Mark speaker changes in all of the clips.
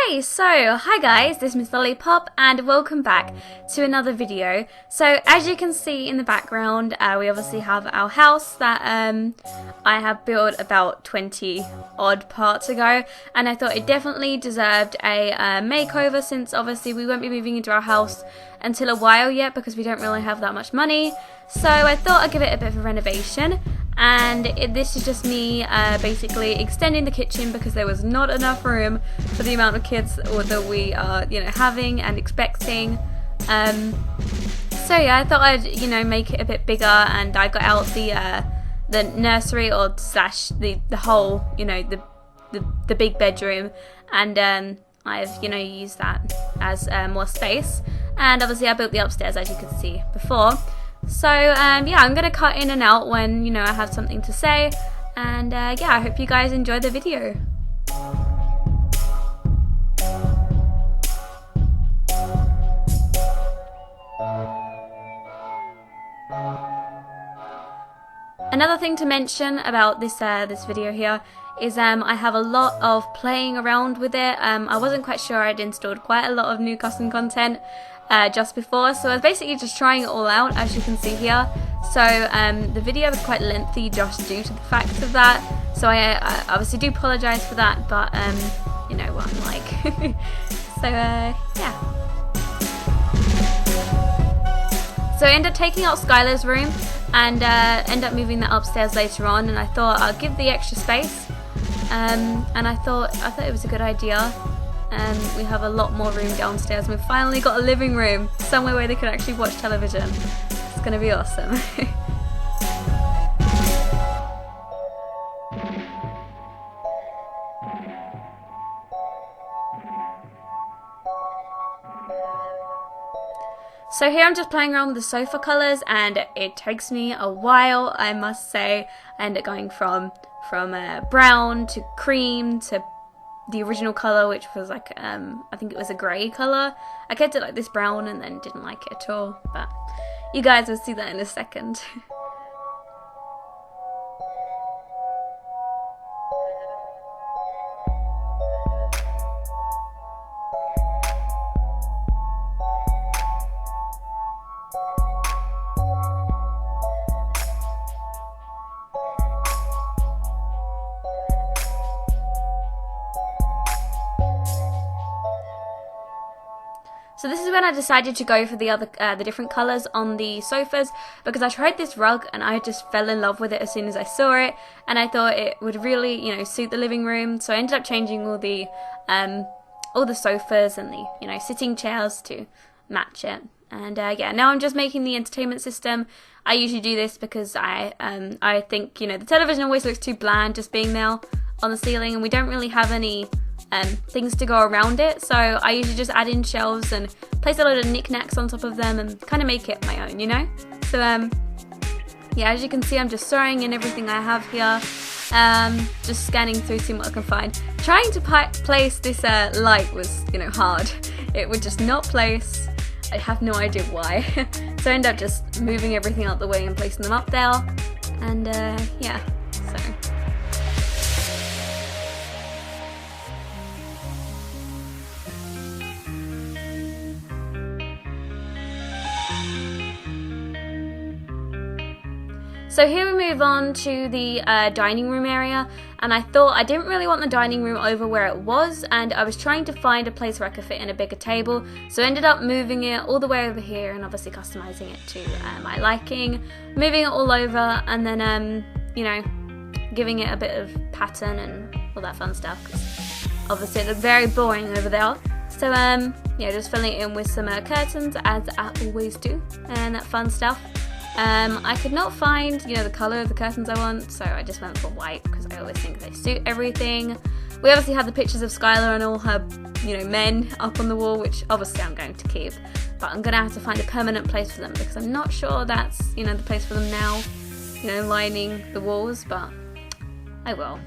Speaker 1: Okay, so hi guys, this is Miss Lollipop and welcome back to another video. So as you can see in the background, we obviously have our house that I have built about 20 odd parts ago, and I thought it definitely deserved a makeover, since obviously we won't be moving into our house until a while yet because we don't really have that much money. So I thought I'd give it a bit of a renovation. And this is just me basically extending the kitchen because there was not enough room for the amount of kids that we are, having and expecting. So yeah, I thought I'd, make it a bit bigger, and I got out the nursery or slash the whole, the big bedroom, and I've, used that as more space. And obviously I built the upstairs, as you could see before. So yeah, I'm going to cut in and out when, I have something to say, and yeah, I hope you guys enjoy the video. Another thing to mention about this video here is I have a lot of playing around with it. I wasn't quite sure. I'd installed quite a lot of new custom content just before, so I was basically just trying it all out, as you can see here. So the video was quite lengthy just due to the fact of that, so I obviously do apologise for that, but you know what I'm like. So yeah. So I ended up taking out Skylar's room and end up moving that upstairs later on, and I thought I'll give the extra space, and I thought it was a good idea. We have a lot more room downstairs. We've finally got a living room, somewhere where they can actually watch television. It's gonna be awesome. So here I'm just playing around with the sofa colours, and it takes me a while, I must say. I end up going from brown to cream to the original colour, which was like, I think it was a grey colour. I kept it like this brown and then didn't like it at all, but you guys will see that in a second. So this is when I decided to go for the different colours on the sofas, because I tried this rug and I just fell in love with it as soon as I saw it, and I thought it would really, suit the living room. So I ended up changing all the sofas and the, sitting chairs to match it. And yeah, now I'm just making the entertainment system. I usually do this because I think, the television always looks too bland just being there on the ceiling, and we don't really have any things to go around it, so I usually just add in shelves and place a load of knickknacks on top of them and kind of make it my own, So yeah, as you can see, I'm just throwing in everything I have here, just scanning through, seeing what I can find. Trying to place this light was, hard. It would just not place. I have no idea why. So I end up just moving everything out the way and placing them up there, and yeah, so. So here we move on to the dining room area, and I thought I didn't really want the dining room over where it was, and I was trying to find a place where I could fit in a bigger table, so I ended up moving it all the way over here and obviously customizing it to my liking, moving it all over, and then giving it a bit of pattern and all that fun stuff, because obviously it looked very boring over there. So yeah, just filling it in with some curtains, as I always do, and that fun stuff. I could not find, the colour of the curtains I want, so I just went for white because I always think they suit everything. We obviously had the pictures of Skylar and all her, men up on the wall, which obviously I'm going to keep, but I'm going to have to find a permanent place for them because I'm not sure that's, the place for them now, lining the walls, but I will.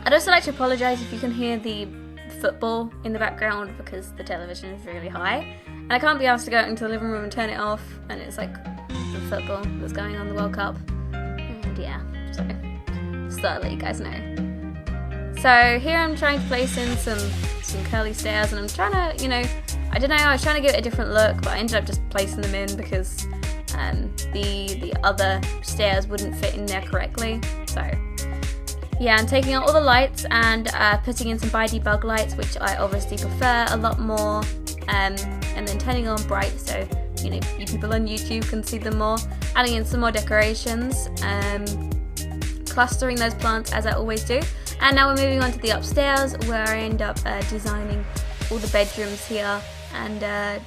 Speaker 1: I'd also like to apologise if you can hear the football in the background because the television is really high. And I can't be asked to go out into the living room and turn it off, and it's like the football that's going on, the World Cup. And yeah, so just thought I'd let you guys know. So here I'm trying to place in some curly stairs, and I'm trying to, you know, I don't know, I was trying to give it a different look, but I ended up just placing them in because the other stairs wouldn't fit in there correctly. So yeah, I'm taking out all the lights and putting in some by Debug lights, which I obviously prefer a lot more, and then turning on bright so, you know, you people on YouTube can see them more. Adding in some more decorations, clustering those plants as I always do. And now we're moving on to the upstairs, where I end up designing all the bedrooms here and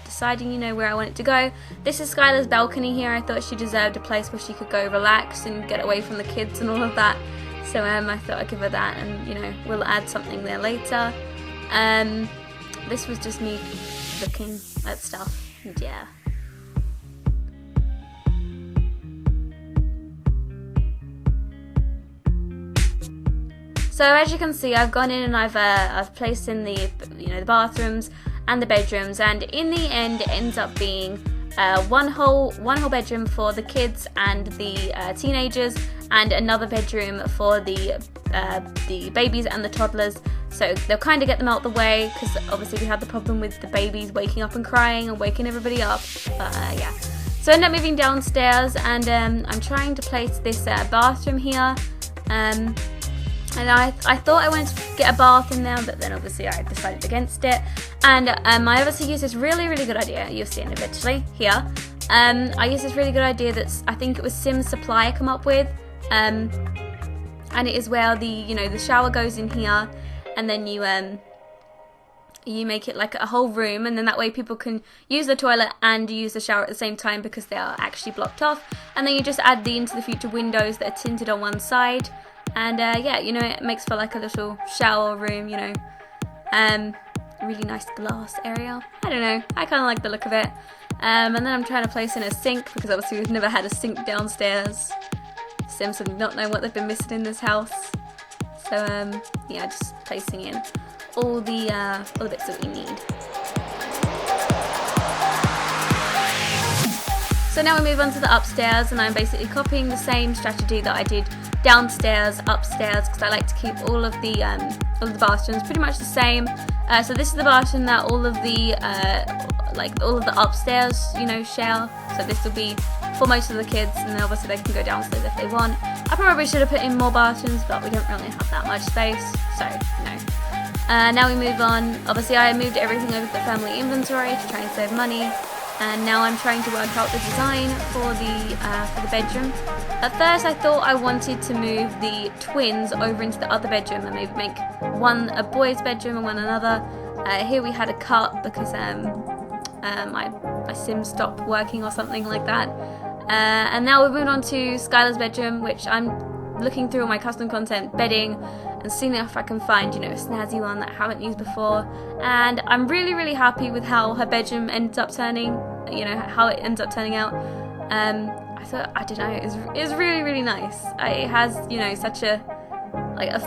Speaker 1: deciding, you know, where I want it to go. This is Skylar's balcony here. I thought she deserved a place where she could go relax and get away from the kids and all of that. So I thought I'd give her that, and, you know, we'll add something there later. This was just me looking at stuff, and yeah. So as you can see, I've gone in and I've placed in the, you know, the bathrooms and the bedrooms, and in the end it ends up being one whole bedroom for the kids and the teenagers, and another bedroom for the babies and the toddlers. So they'll kind of get them out the way, because obviously we had the problem with the babies waking up and crying and waking everybody up. But yeah, so I end up moving downstairs, and I'm trying to place this bathroom here. And I thought I wanted to get a bath in there, but then obviously I decided against it. And I obviously used this really good idea. You'll see it eventually here. I used this really good idea that I think it was Sims Supply come up with, and it is where the shower goes in here, and then you make it like a whole room, and then that way people can use the toilet and use the shower at the same time because they are actually blocked off. And then you just add the Into the Future windows that are tinted on one side. And yeah, you know, it makes for like a little shower room, you know, really nice glass area. I don't know, I kind of like the look of it. And then I'm trying to place in a sink, because obviously we've never had a sink downstairs. Sims have not known what they've been missing in this house. So yeah, just placing in all the bits that we need. So now we move on to the upstairs, and I'm basically copying the same strategy that I did downstairs, upstairs, because I like to keep all of the bathrooms pretty much the same. So this is the bathroom that all of the upstairs, you know, share. So this will be for most of the kids, and then obviously they can go downstairs if they want. I probably should have put in more bathrooms, but we don't really have that much space, so no. Now we move on. Obviously I moved everything over to the family inventory to try and save money. And now I'm trying to work out the design for the bedroom. At first I thought I wanted to move the twins over into the other bedroom and maybe make one a boy's bedroom and one another. Here we had a cut because my sim stopped working or something like that. And now we've moved on to Skylar's bedroom, which I'm looking through all my custom content bedding and seeing if I can find, you know, a snazzy one that I haven't used before. And I'm really happy with how her bedroom ends up turning, you know, how it ends up turning out. I thought, I don't know, it's really nice. It has, you know, such a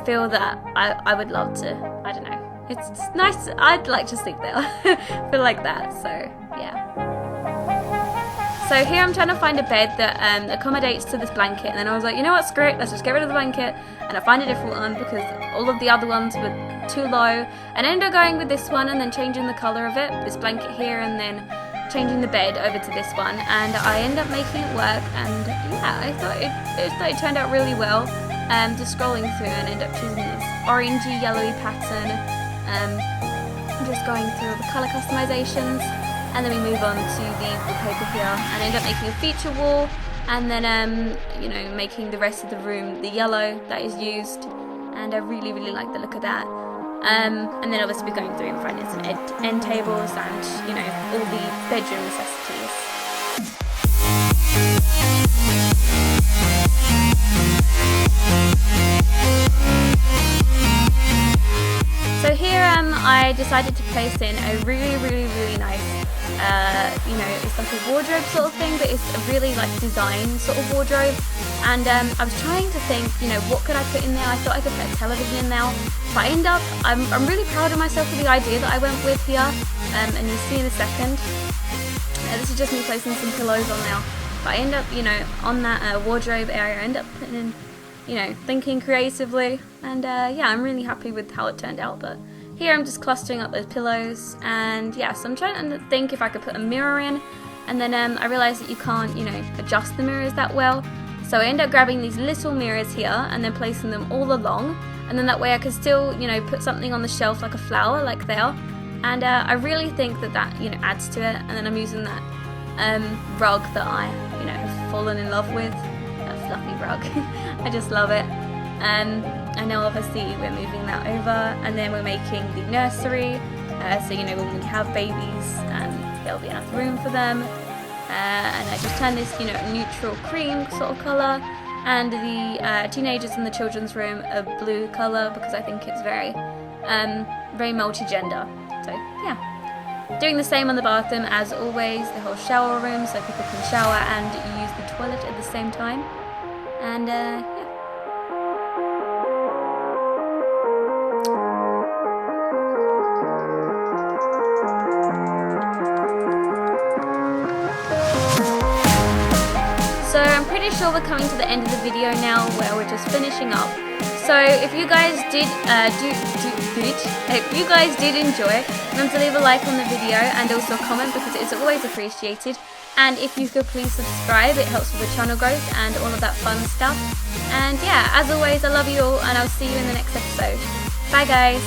Speaker 1: feel that I would love to, I don't know, it's nice. I'd like to sleep there. Feel like that, so yeah. So here I'm trying to find a bed that accommodates to this blanket, and then I was like, you know what, screw it, let's just get rid of the blanket, and I find a different one because all of the other ones were too low, and I ended up going with this one and then changing the colour of it, this blanket here, and then changing the bed over to this one, and I ended up making it work. And yeah, I thought it turned out really well. Just scrolling through and ended up choosing this orangey yellowy pattern, just going through all the colour customizations. And then we move on to the wallpaper here and end up making a feature wall, and then you know, making the rest of the room the yellow that is used, and I really like the look of that. And then obviously we're going through and finding some end tables and, you know, all the bedroom necessities. So here I decided to place in a really nice you know, it's like a wardrobe sort of thing, but it's a really like design sort of wardrobe. And I was trying to think, you know, what could I put in there? I thought I could put a television in there, but I end up, I'm really proud of myself for the idea that I went with here, and you'll see in a second. This is just me placing some pillows on there, but I end up, you know, on that wardrobe area, I end up putting in, you know, thinking creatively, and yeah, I'm really happy with how it turned out. But here I'm just clustering up those pillows, and yeah, so I'm trying to think if I could put a mirror in, and then I realised that you can't, you know, adjust the mirrors that well, so I end up grabbing these little mirrors here and then placing them all along, and then that way I could still, you know, put something on the shelf like a flower, like there, and I really think that that, you know, adds to it. And then I'm using that rug that I, you know, have fallen in love with, that fluffy rug. I just love it. And now obviously we're moving that over, and then we're making the nursery, so you know, when we have babies, there'll be enough room for them. And I just turned this, you know, neutral cream sort of colour, and the teenagers in the children's room a blue colour, because I think it's very multi-gender. So yeah, doing the same on the bathroom as always, the whole shower room, so people can shower and use the toilet at the same time. And yeah. So I'm pretty sure we're coming to the end of the video now, where we're just finishing up. So if you guys did enjoy, remember to leave a like on the video and also comment, because it's always appreciated. And if you could please subscribe, it helps with the channel growth and all of that fun stuff. And yeah, as always, I love you all, and I'll see you in the next episode. Bye guys.